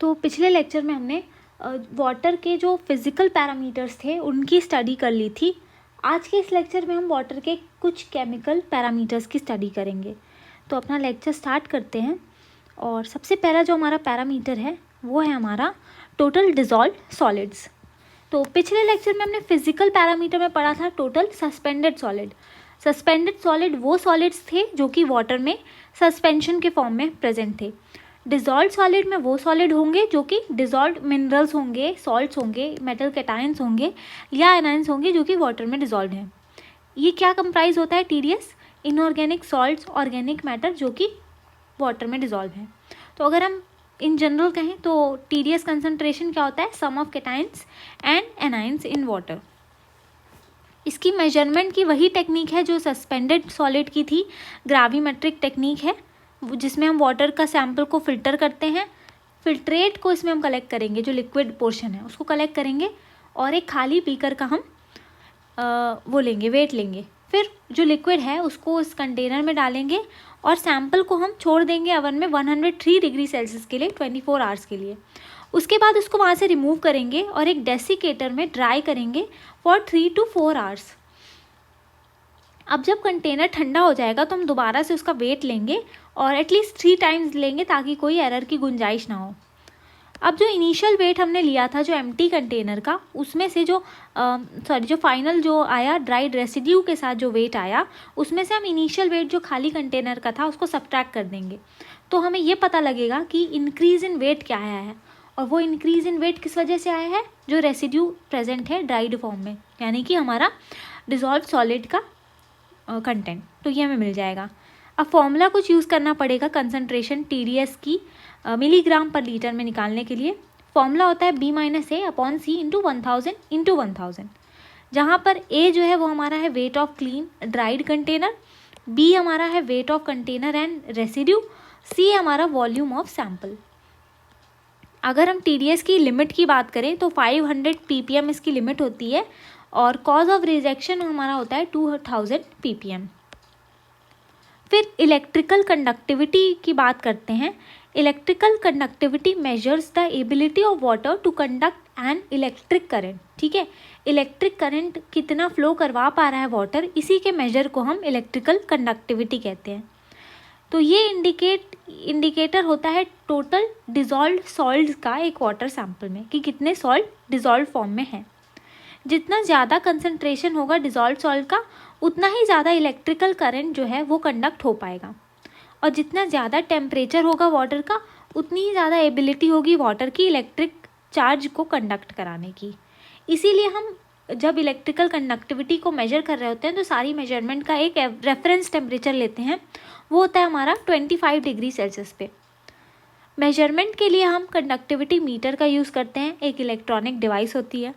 तो पिछले लेक्चर में हमने वाटर के जो फिज़िकल पैरामीटर्स थे उनकी स्टडी कर ली थी। आज के इस लेक्चर में हम वाटर के कुछ केमिकल पैरामीटर्स की स्टडी करेंगे। तो अपना लेक्चर स्टार्ट करते हैं। और सबसे पहला जो हमारा पैरामीटर है वो है हमारा टोटल डिज़ोल्व सॉलिड्स। तो पिछले लेक्चर में हमने फिज़िकल पैरामीटर में पढ़ा था total suspended solid. Suspended solid वो सॉलिड्स थे जो कि वाटर में सस्पेंशन के फॉर्म में प्रेजेंट थे। डिज़ोल्व सॉलिड में वो सॉलिड होंगे जो कि डिज़ोल्व मिनरल्स होंगे, सॉल्ट्स होंगे, मेटल कैटायंस होंगे या एनायंस होंगे जो कि वाटर में डिज़ोल्व हैं। ये क्या कंप्राइज होता है? TDS, inorganic salts, organic matter जो कि वाटर में डिज़ोल्व हैं। तो अगर हम इन जनरल कहें तो TDS कंसनट्रेशन क्या होता है? Sum of cations and anions in water. इसकी मेजरमेंट की वही टेक्निक है जो सस्पेंडेड सॉलिड की थी, ग्राविमेट्रिक टेक्निक है, जिसमें हम वाटर का सैंपल को फिल्टर करते हैं। फिल्ट्रेट को इसमें हम कलेक्ट करेंगे, जो लिक्विड पोर्शन है उसको कलेक्ट करेंगे और एक खाली बीकर का हम वो लेंगे, वेट लेंगे। फिर जो लिक्विड है उसको उस कंटेनर में डालेंगे और सैंपल को हम छोड़ देंगे ओवन में 103 डिग्री सेल्सियस के लिए 24 आवर्स के लिए। उसके बाद उसको वहाँ से रिमूव करेंगे और एक डेसिकेटर में ड्राई करेंगे फॉर 3 to 4 आवर्स। अब जब कंटेनर ठंडा हो जाएगा तो हम दोबारा से उसका वेट लेंगे और एटलीस्ट 3 टाइम्स लेंगे ताकि कोई एरर की गुंजाइश ना हो। अब जो इनिशियल वेट हमने लिया था जो एम्प्टी कंटेनर का, उसमें से जो फाइनल जो आया ड्राइड रेसिड्यू के साथ जो वेट आया, उसमें से हम इनिशियल वेट जो खाली कंटेनर का था उसको सब्ट्रैक्ट कर देंगे। तो हमें ये पता लगेगा कि इंक्रीज़ इन वेट क्या आया है। और वो इंक्रीज़ इन वेट किस वजह से आया है? जो रेसिड्यू प्रेजेंट है ड्राइड फॉर्म में, यानी कि हमारा डिज़ोल्व सॉलिड का कंटेंट, तो ये हमें मिल जाएगा। अब फॉर्मूला कुछ यूज़ करना पड़ेगा कंसनट्रेशन TDS की मिलीग्राम पर लीटर में निकालने के लिए। फॉर्मूला होता है B-A/C × 1000 × 1000, जहाँ पर A जो है वो हमारा है weight of clean dried container, B हमारा है weight of container and residue, C हमारा वॉल्यूम ऑफ सैंपल। अगर हम TDS की लिमिट की बात करें तो 500 ppm इसकी लिमिट होती है और कॉज ऑफ रिजेक्शन हमारा होता है 2000 ppm। फिर इलेक्ट्रिकल कंडक्टिविटी की बात करते हैं। Electrical conductivity measures the ability of water to conduct an electric current. ठीक है, इलेक्ट्रिक करंट कितना फ्लो करवा पा रहा है वाटर, इसी के मेजर को हम इलेक्ट्रिकल कंडक्टिविटी कहते हैं। तो ये इंडिकेटर होता है टोटल डिज़ोल्व सॉल्ट्स का एक वाटर सैंपल में कि कितने सॉल्ट डिज़ोल्व फॉर्म में है। जितना ज़्यादा कंसनट्रेशन होगा डिज़ोल्व सॉल्ट का, उतना ही ज़्यादा इलेक्ट्रिकल करंट जो है वो कंडक्ट हो पाएगा। और जितना ज़्यादा टेम्परेचर होगा वाटर का, उतनी ही ज़्यादा एबिलिटी होगी वाटर की इलेक्ट्रिक चार्ज को कंडक्ट कराने की। इसीलिए हम जब इलेक्ट्रिकल कंडक्टिविटी को मेजर कर रहे होते हैं तो सारी मेजरमेंट का एक रेफरेंस टेम्परेचर लेते हैं, वो होता है हमारा 25 डिग्री सेल्सियस पे। मेजरमेंट के लिए हम कंडक्टिविटी मीटर का यूज़ करते हैं, एक इलेक्ट्रॉनिक डिवाइस होती है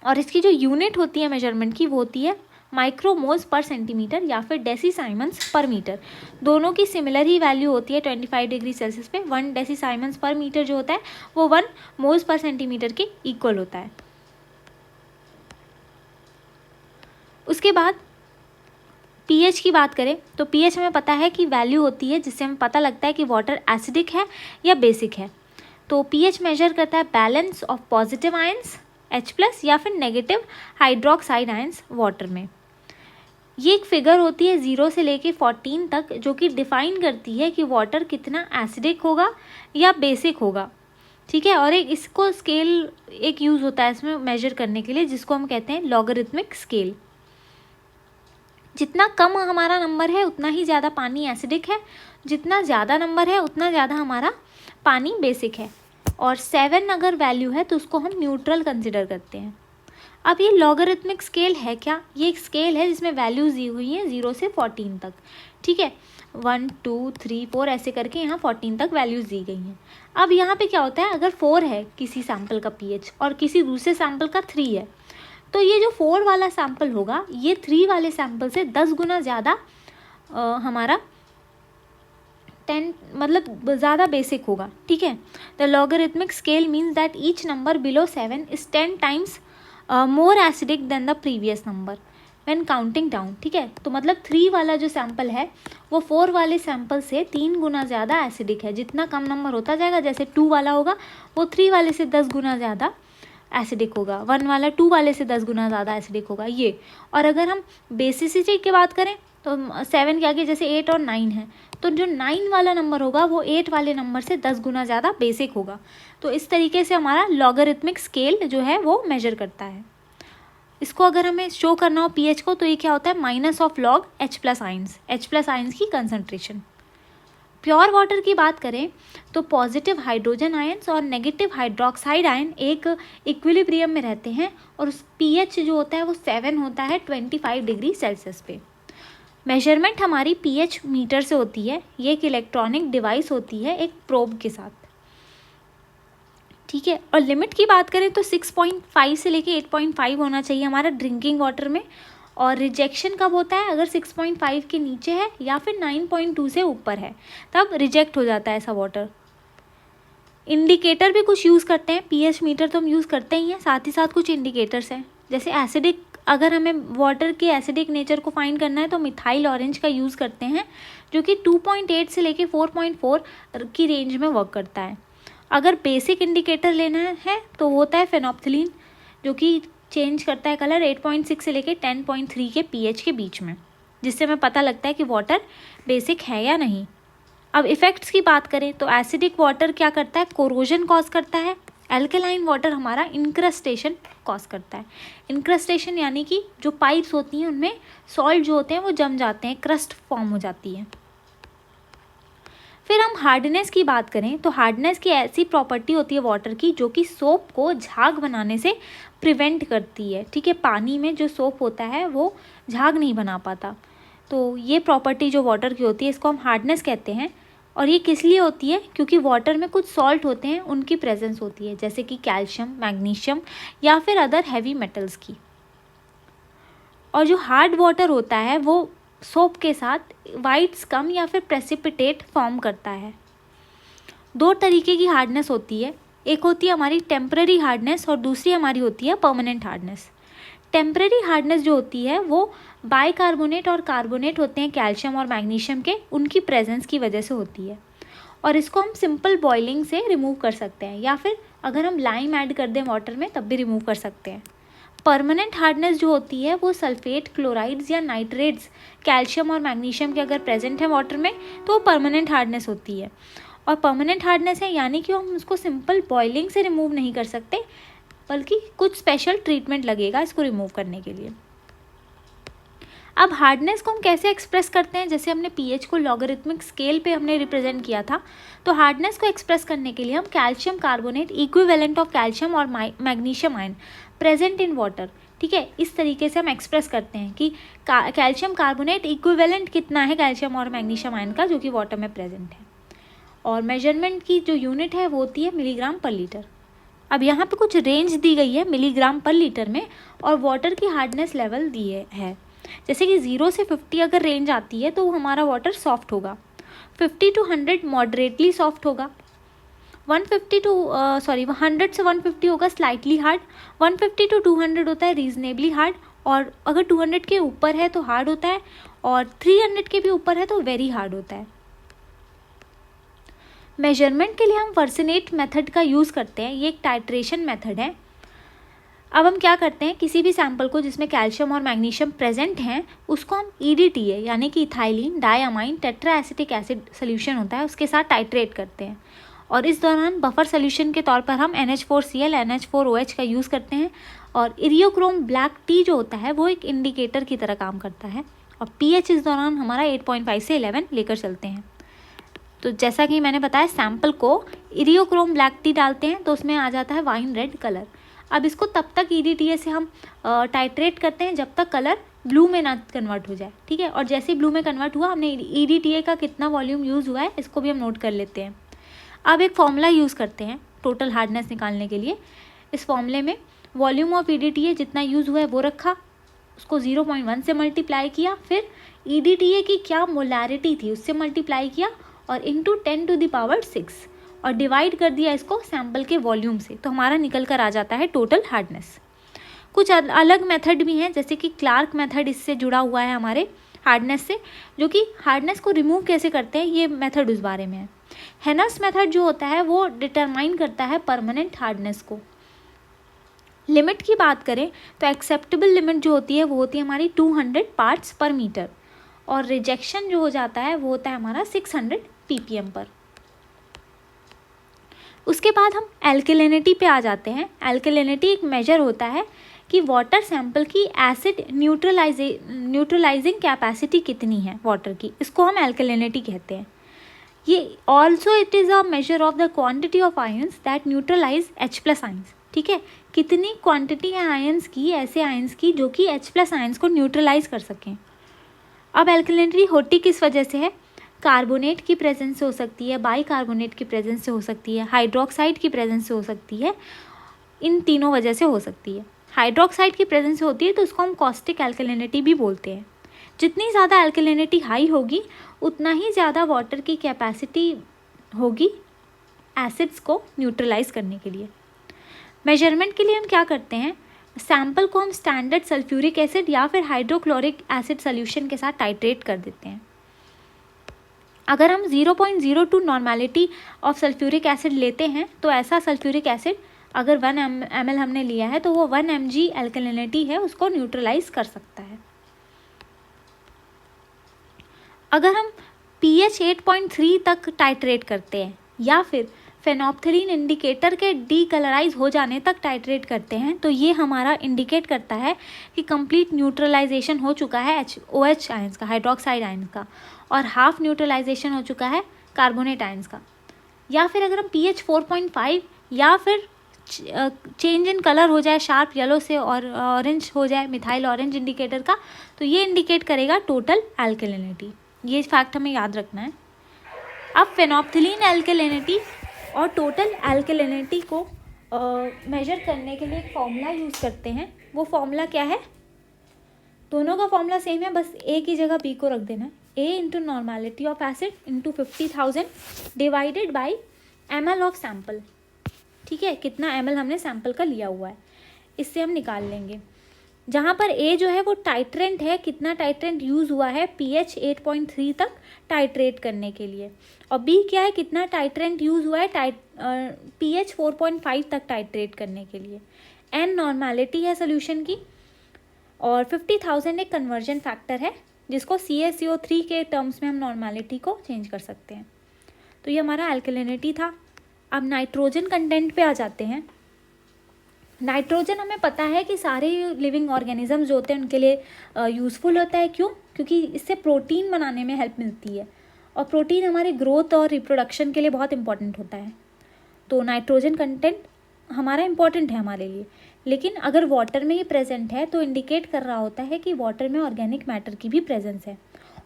और इसकी जो यूनिट होती है मेजरमेंट की वो होती है माइक्रोमोल्स पर सेंटीमीटर या फिर डेसीसाइमन्स पर मीटर। दोनों की सिमिलर ही वैल्यू होती है 25 डिग्री सेल्सियस पे। 1 डेसीसाइमन्स पर मीटर जो होता है वो 1 मोल्स पर सेंटीमीटर के इक्वल होता है। उसके बाद pH की बात करें तो pH हमें पता है कि वैल्यू होती है जिससे हमें पता लगता है कि वाटर एसिडिक है या बेसिक है। तो pH मेजर करता है balance of positive ions H+ या फिर नेगेटिव हाइड्रोक्साइड आयंस वाटर में। ये एक फिगर होती है 0 से लेके 14 तक, जो कि डिफाइन करती है कि वाटर कितना एसिडिक होगा या बेसिक होगा। ठीक है, और एक इसको स्केल एक यूज़ होता है इसमें मेजर करने के लिए, जिसको हम कहते हैं लॉगरिथमिक स्केल। जितना कम हमारा नंबर है उतना ही ज़्यादा पानी एसिडिक है, जितना ज़्यादा नंबर है उतना ज़्यादा हमारा पानी बेसिक है। और 7 अगर वैल्यू है तो उसको हम न्यूट्रल कंसिडर करते हैं। अब ये लॉगरिथमिक स्केल है क्या? ये एक स्केल है जिसमें वैल्यूज़ दी हुई हैं 0 से 14 तक। ठीक है, 1 2 3 4 ऐसे करके यहाँ 14 तक वैल्यूज़ दी गई हैं। अब यहाँ पे क्या होता है, अगर 4 है किसी सैम्पल का pH और किसी दूसरे सैम्पल का 3 है, तो ये जो 4 वाला सैम्पल होगा ये 3 वाले सैम्पल से 10 गुना ज़्यादा हमारा 10 मतलब ज़्यादा बेसिक होगा। ठीक है, the logarithmic scale means that each number below 7 is 10 times more acidic then the previous number. When counting down, ठीक है। तो मतलब 3 वाला जो सैंपल है वो 4 वाले सैंपल से 3 गुना ज़्यादा एसिडिक है। जितना कम नंबर होता जाएगा, जैसे 2 वाला होगा वो 3 वाले से 10 गुना ज़्यादा एसिडिक होगा, 1 वाला 2 वाले से 10 गुना ज़्यादा एसिडिक होगा ये। और अगर हम बेसिसिटी की बात करें तो 7 के आगे जैसे 8 और 9 है, तो जो 9 वाला नंबर होगा वो 8 वाले नंबर से 10 गुना ज़्यादा बेसिक होगा। तो इस तरीके से हमारा लॉगरिथमिक स्केल जो है वो मेजर करता है। इसको अगर हमें शो करना हो पीएच को, तो ये क्या होता है, minus of log H+ ions की कंसंट्रेशन। प्योर वाटर की बात करें तो पॉजिटिव हाइड्रोजन आयंस और नेगेटिव हाइड्रोक्साइड आयन एक इक्विलिब्रियम में रहते हैं और उस पीएच जो होता है वो 7 होता है 25 डिग्री सेल्सियस पे। मेजरमेंट हमारी पीएच मीटर से होती है। ये एक इलेक्ट्रॉनिक डिवाइस होती है एक प्रोब के साथ, ठीक है। और लिमिट की बात करें तो 6.5 से लेके 8.5 होना चाहिए हमारा ड्रिंकिंग वाटर में। और रिजेक्शन कब होता है, अगर 6.5 के नीचे है या फिर 9.2 से ऊपर है तब रिजेक्ट हो जाता है ऐसा वाटर। इंडिकेटर भी कुछ यूज़ करते हैं, पीएच मीटर तो हम यूज़ करते ही हैं, साथ ही साथ कुछ इंडिकेटर्स हैं। जैसे एसिडिक, अगर हमें वाटर के एसिडिक नेचर को फाइंड करना है तो मिथाइल ऑरेंज का यूज़ करते हैं, जो कि 2.8 से लेके 4.4 की रेंज में वर्क करता है। अगर बेसिक इंडिकेटर लेना है तो होता है फेनोप्थिलीन, जो कि चेंज करता है कलर 8.6 से लेके 10.3 के पीएच के बीच में, जिससे हमें पता लगता है कि वाटर बेसिक है या नहीं। अब इफ़ेक्ट्स की बात करें तो एसिडिक वाटर क्या करता है, कोरोजन कॉज करता है। एल्कलाइन वाटर हमारा इंक्रस्टेशन कॉज करता है। इंक्रस्टेशन यानी कि जो पाइप्स होती हैं उनमें सॉल्ट जो होते हैं वो जम जाते हैं, क्रस्ट फॉर्म हो जाती है। फिर हम हार्डनेस की बात करें तो हार्डनेस की ऐसी प्रॉपर्टी होती है वाटर की जो कि सोप को झाग बनाने से प्रिवेंट करती है, ठीक है। पानी में जो सोप होता है वो झाग नहीं बना पाता, तो ये प्रॉपर्टी जो वाटर की होती है इसको हम हार्डनेस कहते हैं। और ये किस लिए होती है, क्योंकि वाटर में कुछ सॉल्ट होते हैं उनकी प्रेजेंस होती है, जैसे कि कैल्शियम, मैग्नीशियम या फिर अदर हैवी मेटल्स की। और जो हार्ड वाटर होता है वो सोप के साथ वाइट स्कम या फिर प्रेसिपिटेट फॉर्म करता है। 2 तरीके की हार्डनेस होती है, एक होती है हमारी टेम्पररी हार्डनेस और दूसरी हमारी होती है परमानेंट हार्डनेस। टेम्पररी हार्डनेस जो होती है वो बाइकार्बोनेट और कार्बोनेट होते हैं कैल्शियम और मैग्नीशियम के, उनकी प्रेजेंस की वजह से होती है और इसको हम सिंपल बॉइलिंग से रिमूव कर सकते हैं या फिर अगर हम लाइम ऐड कर दें वाटर में तब भी रिमूव कर सकते हैं। परमानेंट हार्डनेस जो होती है वो सल्फेट, क्लोराइड्स या नाइट्रेट्स कैल्शियम और मैग्नीशियम के अगर प्रेजेंट है वाटर में तो वो परमानेंट हार्डनेस होती है। और परमानेंट हार्डनेस है यानी कि हम उसको सिंपल बॉइलिंग से रिमूव नहीं कर सकते, बल्कि कुछ स्पेशल ट्रीटमेंट लगेगा इसको रिमूव करने के लिए। अब हार्डनेस को हम कैसे एक्सप्रेस करते हैं, जैसे हमने पीएच को लॉगरिथमिक स्केल पे हमने रिप्रेजेंट किया था, तो हार्डनेस को एक्सप्रेस करने के लिए हम calcium carbonate equivalent of calcium और magnesium ion present in water, ठीक है, इस तरीके से हम एक्सप्रेस करते हैं कि कैल्शियम कार्बोनेट इक्विवेलेंट कितना है कैल्शियम और मैग्नीशियम आयन का जो कि वाटर में प्रेजेंट है। और मेजरमेंट की जो यूनिट है वो होती है मिलीग्राम पर लीटर। अब यहाँ पे कुछ रेंज दी गई है मिलीग्राम पर लीटर में और वाटर की हार्डनेस लेवल दिए है, जैसे कि 0 से 50 अगर रेंज आती है तो हमारा वाटर सॉफ्ट होगा, 50 to 100 मॉडरेटली सॉफ्ट होगा, 100 से 150 होगा स्लाइटली हार्ड, 150 to 200 होता है रीजनेबली हार्ड, और अगर 200 के ऊपर है तो हार्ड होता है और 300 के भी ऊपर है तो वेरी हार्ड होता है। मेजरमेंट के लिए हम वर्सिनेट मेथड का यूज़ करते हैं, ये एक टाइट्रेशन मेथड है। अब हम क्या करते हैं, किसी भी सैंपल को जिसमें कैल्शियम और मैग्नीशियम प्रेजेंट हैं उसको हम EDTA यानी कि इथाइलिन डायमाइन टेट्राएसिटिक एसिड सोल्यूशन होता है उसके साथ टाइट्रेट करते हैं और इस दौरान बफर सोल्यूशन के तौर पर हम NH4Cl NH4OH का यूज़ करते हैं। और इरियोक्रोम ब्लैक टी जो होता है वो एक इंडिकेटर की तरह काम करता है और pH इस दौरान हमारा 8.5 से 11 लेकर चलते हैं। तो जैसा कि मैंने बताया सैंपल को इरियोक्रोम ब्लैक टी डालते हैं तो उसमें आ जाता है वाइन रेड कलर। अब इसको तब तक EDTA से हम टाइट्रेट करते हैं जब तक कलर ब्लू में ना कन्वर्ट हो जाए, ठीक है। और जैसे ही ब्लू में कन्वर्ट हुआ हमने EDTA का कितना वॉल्यूम यूज़ हुआ है इसको भी हम नोट कर लेते हैं। अब एक फॉर्मूला यूज़ करते हैं टोटल हार्डनेस निकालने के लिए। इस फॉर्मूले में वॉल्यूम ऑफ EDTA जितना यूज़ हुआ है वो रखा, उसको 0.1 से मल्टीप्लाई किया, फिर EDTA की क्या मोलैरिटी थी उससे मल्टीप्लाई किया और इंटू 10⁶ और डिवाइड कर दिया इसको सैंपल के वॉल्यूम से, तो हमारा निकल कर आ जाता है टोटल हार्डनेस। कुछ अलग मेथड भी हैं, जैसे कि क्लार्क मेथड इससे जुड़ा हुआ है हमारे हार्डनेस से, जो कि हार्डनेस को रिमूव कैसे करते हैं ये मेथड उस बारे में है। हेनर्स मेथड जो होता है वो डिटरमाइन करता है परमानेंट हार्डनेस को। लिमिट की बात करें तो एक्सेप्टेबल लिमिट जो होती है वो होती है हमारी 200 पार्ट्स पर मीटर, और रिजेक्शन जो हो जाता है वो होता है हमारा 600 ppm पर। उसके बाद हम एल्केलिनिटी पे आ जाते हैं। एल्केलिनिटी एक मेजर होता है कि वाटर सैंपल की एसिड न्यूट्रलाइजिंग कैपेसिटी कितनी है वाटर की, इसको हम एल्केलिनिटी कहते हैं। ये also it is a measure of the quantity of ions that neutralize H+ ions. ठीक है, कितनी क्वांटिटी है आयंस की, ऐसे आयंस की जो कि H+ आयंस को न्यूट्रलाइज कर सकें। अब एल्केलिनिटी होती किस वजह से है? कार्बोनेट की प्रेजेंस से हो सकती है, बाइकार्बोनेट की प्रेजेंस से हो सकती है, हाइड्रोक्साइड की प्रेजेंस से हो सकती है, इन तीनों वजह से हो सकती है। हाइड्रोक्साइड की प्रेजेंस से होती है तो उसको हम कॉस्टिक एल्केलिनिटी भी बोलते हैं। जितनी ज़्यादा एल्केलिनिटी हाई होगी उतना ही ज़्यादा वाटर की कैपेसिटी होगी एसिड्स को न्यूट्रलाइज करने के लिए। मेजरमेंट के लिए हम क्या करते हैं, सैंपल को हम स्टैंडर्ड सल्फ्यूरिक एसिड या फिर हाइड्रोक्लोरिक एसिड सोल्यूशन के साथ टाइट्रेट कर देते हैं। अगर हम 0.02 नॉर्मेलिटी ऑफ सल्फ्यूरिक एसिड लेते हैं तो ऐसा सल्फ्यूरिक एसिड अगर 1 ml हमने लिया है तो वो 1 mg एल्केलिनिटी है उसको न्यूट्रलाइज कर सकता है। अगर हम pH 8.3 तक टाइट्रेट करते हैं या फिर फेनोप्थलीन इंडिकेटर के डीकलराइज हो जाने तक टाइट्रेट करते हैं तो ये हमारा इंडिकेट करता है कि कंप्लीट न्यूट्रलाइजेशन हो चुका है OH आयंस का, हाइड्रोक्साइड आयंस का, और हाफ न्यूट्रलाइजेशन हो चुका है कार्बोनेट आयंस का। या फिर अगर हम pH 4.5 या फिर चेंज इन कलर हो जाए शार्प येलो से और ऑरेंज हो जाए मिथाइल ऑरेंज इंडिकेटर का, तो ये इंडिकेट करेगा टोटल एल्केलिनिटी। ये फैक्ट हमें याद रखना है। अब फेनोप्थलीन एल्केलिनिटी और टोटल एल्केलिनिटी को मेजर करने के लिए एक फॉर्मूला यूज़ करते हैं। वो फॉर्मूला क्या है? दोनों का फॉर्मूला सेम है, बस ए की जगह बी को रख देना है। A into normality of acid into 50,000 divided by ml of sample. ठीक है, कितना ml हमने सैम्पल का लिया हुआ है इससे हम निकाल लेंगे। जहाँ पर A जो है वो टाइट्रेंट है, कितना टाइट्रेंट यूज़ हुआ है pH 8.3 तक टाइट्रेट करने के लिए, और B क्या है, कितना टाइट्रेंट यूज़ हुआ है pH 4.5 तक टाइट्रेट करने के लिए। N नॉर्मेलिटी है सोल्यूशन की, और 50,000 एक कन्वर्जन फैक्टर है जिसको CaCO3 के टर्म्स में हम नॉर्मेलिटी को चेंज कर सकते हैं। तो ये हमारा एल्केलिनिटी था। अब नाइट्रोजन कंटेंट पे आ जाते हैं। नाइट्रोजन हमें पता है कि सारे लिविंग ऑर्गेनिज्म जो होते हैं उनके लिए यूज़फुल होता है। क्यों? क्योंकि इससे प्रोटीन बनाने में हेल्प मिलती है, और प्रोटीन हमारे ग्रोथ और रिप्रोडक्शन के लिए बहुत इंपॉर्टेंट होता है। तो नाइट्रोजन कंटेंट हमारा इम्पॉर्टेंट है हमारे लिए। लेकिन अगर वाटर में ही प्रेजेंट है तो इंडिकेट कर रहा होता है कि वाटर में ऑर्गेनिक मैटर की भी प्रेजेंस है,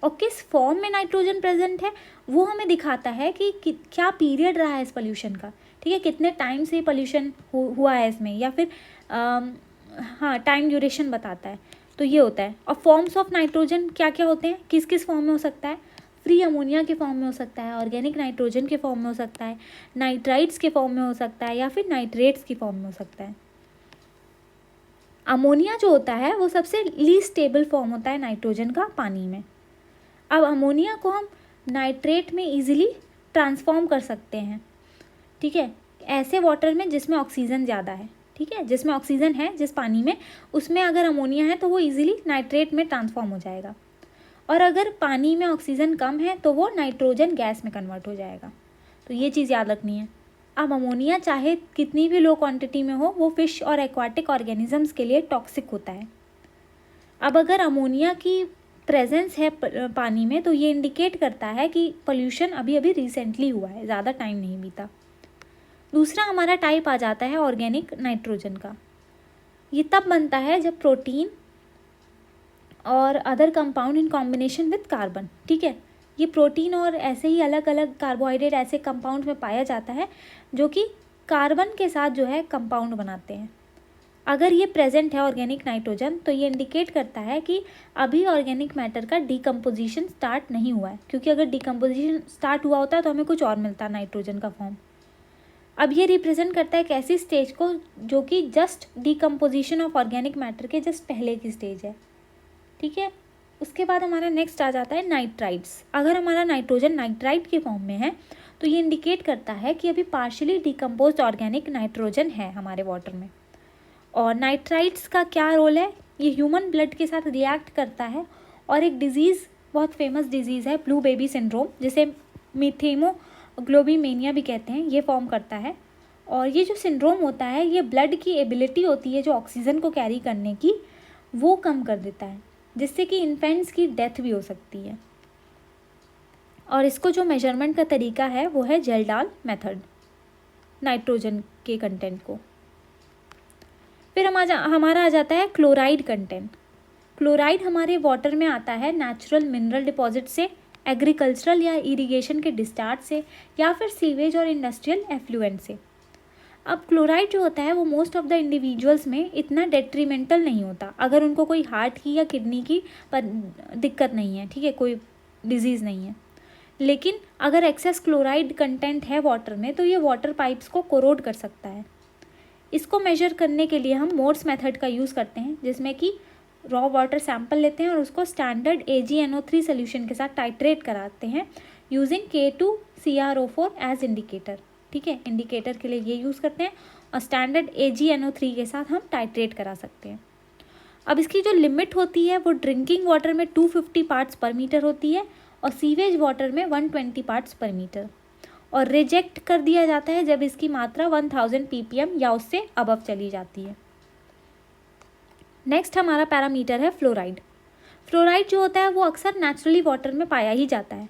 और किस फॉर्म में नाइट्रोजन प्रेजेंट है वो हमें दिखाता है कि क्या पीरियड रहा है इस पोल्यूशन का। ठीक है, कितने टाइम से पोल्यूशन हुआ है इसमें, या फिर हाँ टाइम ड्यूरेशन बताता है। तो ये होता है। और फॉर्म्स ऑफ नाइट्रोजन क्या क्या होते हैं, किस किस फॉर्म में हो सकता है? फ्री अमोनिया के फॉर्म में हो सकता है, ऑर्गेनिक नाइट्रोजन के फॉर्म में हो सकता है, नाइट्राइट्स के फॉर्म में हो सकता है, या फिर नाइट्रेट्स की फॉर्म में हो सकता है। अमोनिया जो होता है वो सबसे लीस्ट स्टेबल फॉर्म होता है नाइट्रोजन का पानी में। अब अमोनिया को हम नाइट्रेट में इजीली ट्रांसफॉर्म कर सकते हैं। ठीक है, ऐसे वाटर में जिसमें ऑक्सीजन ज़्यादा है। ठीक है, जिसमें ऑक्सीजन है जिस पानी में, उसमें अगर अमोनिया है तो वो इजीली नाइट्रेट में ट्रांसफॉर्म हो जाएगा, और अगर पानी में ऑक्सीजन कम है तो वो नाइट्रोजन गैस में कन्वर्ट हो जाएगा। तो ये चीज़ याद रखनी है। अब अमोनिया चाहे कितनी भी लो क्वांटिटी में हो वो फिश और एक्वाटिक ऑर्गेनिजम्स के लिए टॉक्सिक होता है। अब अगर अमोनिया की प्रेजेंस है पानी में तो ये इंडिकेट करता है कि पोल्यूशन अभी अभी रिसेंटली हुआ है, ज़्यादा टाइम नहीं बीता। दूसरा हमारा टाइप आ जाता है ऑर्गेनिक नाइट्रोजन का। ये तब बनता है जब प्रोटीन और other compound in combination with carbon. ठीक है, ये प्रोटीन और ऐसे ही अलग अलग कार्बोहाइड्रेट ऐसे कंपाउंड में पाया जाता है जो कि कार्बन के साथ जो है कंपाउंड बनाते हैं। अगर ये प्रेजेंट है ऑर्गेनिक नाइट्रोजन तो ये इंडिकेट करता है कि अभी ऑर्गेनिक मैटर का डिकम्पोजिशन स्टार्ट नहीं हुआ है, क्योंकि अगर डिकम्पोजिशन स्टार्ट हुआ होता है तो हमें कुछ और मिलता नाइट्रोजन का फॉर्म। अब ये रिप्रेजेंट करता है एक ऐसी स्टेज को जो कि just decomposition of organic matter के जस्ट पहले की स्टेज है, ठीक है। उसके बाद हमारा नेक्स्ट आ जाता है नाइट्राइड्स। अगर हमारा नाइट्रोजन नाइट्राइड के फॉर्म में है तो ये इंडिकेट करता है कि अभी पार्शियली डिकम्पोज्ड ऑर्गेनिक नाइट्रोजन है हमारे वाटर में। और नाइट्राइड्स का क्या रोल है, ये ह्यूमन ब्लड के साथ रिएक्ट करता है और एक डिजीज़, बहुत फेमस डिजीज़ है ब्लू बेबी सिंड्रोम, जिसे मीथेमोग्लोबिनेमिया भी कहते हैं, ये फॉर्म करता है। और ये जो सिंड्रोम होता है ये ब्लड की एबिलिटी होती है जो ऑक्सीजन को कैरी करने की, वो कम कर देता है, जिससे कि इन्फेंट्स की डेथ भी हो सकती है। और इसको जो मेजरमेंट का तरीका है वो है जेल्डाल मेथड, नाइट्रोजन के कंटेंट को। फिर हमारा आ जाता है क्लोराइड कंटेंट। क्लोराइड हमारे वाटर में आता है नेचुरल मिनरल डिपॉजिट से, एग्रीकल्चरल या इरिगेशन के डिस्चार्ज से, या फिर सीवेज और इंडस्ट्रियल एफ्लुएंट से। अब क्लोराइड जो होता है वो मोस्ट ऑफ द इंडिविजुअल्स में इतना डेट्रीमेंटल नहीं होता, अगर उनको कोई हार्ट की या किडनी की दिक्कत नहीं है, ठीक है, कोई डिजीज़ नहीं है। लेकिन अगर एक्सेस क्लोराइड कंटेंट है वाटर में तो ये वाटर पाइप्स को कोरोड कर सकता है। इसको मेजर करने के लिए हम मोर्स मेथड का यूज़ करते हैं, जिसमें कि रॉ वाटर सैंपल लेते हैं और उसको स्टैंडर्ड AgNO3 सोल्यूशन के साथ टाइट्रेट कराते हैं यूजिंग K2CrO4 एज इंडिकेटर, ठीक है, इंडिकेटर के लिए ये यूज़ करते हैं और स्टैंडर्ड AgNO3 के साथ हम टाइट्रेट करा सकते हैं। अब इसकी जो लिमिट होती है वो ड्रिंकिंग वाटर में 250 पार्ट्स पर मीटर होती है और सीवेज वाटर में 120 पार्ट्स पर मीटर, और रिजेक्ट कर दिया जाता है जब इसकी मात्रा 1000 ppm या उससे अबव चली जाती है। नेक्स्ट हमारा पैरामीटर है फ्लोराइड। फ्लोराइड जो होता है वो अक्सर नेचुरली वाटर में पाया ही जाता है,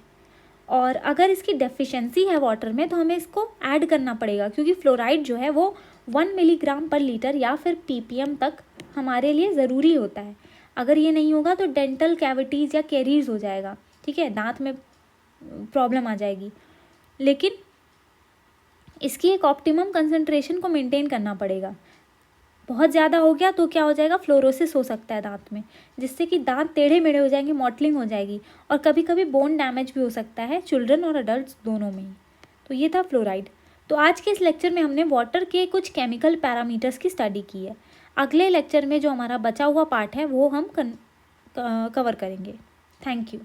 और अगर इसकी डेफिशिएंसी है वाटर में तो हमें इसको ऐड करना पड़ेगा, क्योंकि फ्लोराइड जो है वो 1 मिलीग्राम पर लीटर या फिर ppm तक हमारे लिए ज़रूरी होता है। अगर ये नहीं होगा तो डेंटल कैविटीज़ या कैरीज हो जाएगा, ठीक है, दांत में प्रॉब्लम आ जाएगी। लेकिन इसकी एक ऑप्टिमम कंसंट्रेशन को मेंटेन करना पड़ेगा। बहुत ज़्यादा हो गया तो क्या हो जाएगा, फ्लोरोसिस हो सकता है दांत में, जिससे कि दांत टेढ़े मेढ़े हो जाएंगे, मॉटलिंग हो जाएगी, और कभी कभी बोन डैमेज भी हो सकता है चिल्ड्रन और अडल्ट दोनों में ही। तो ये था फ्लोराइड। तो आज के इस लेक्चर में हमने वाटर के कुछ केमिकल पैरामीटर्स की स्टडी की है। अगले लेक्चर में जो हमारा बचा हुआ पार्ट है वो हम कवर करेंगे। Thank you.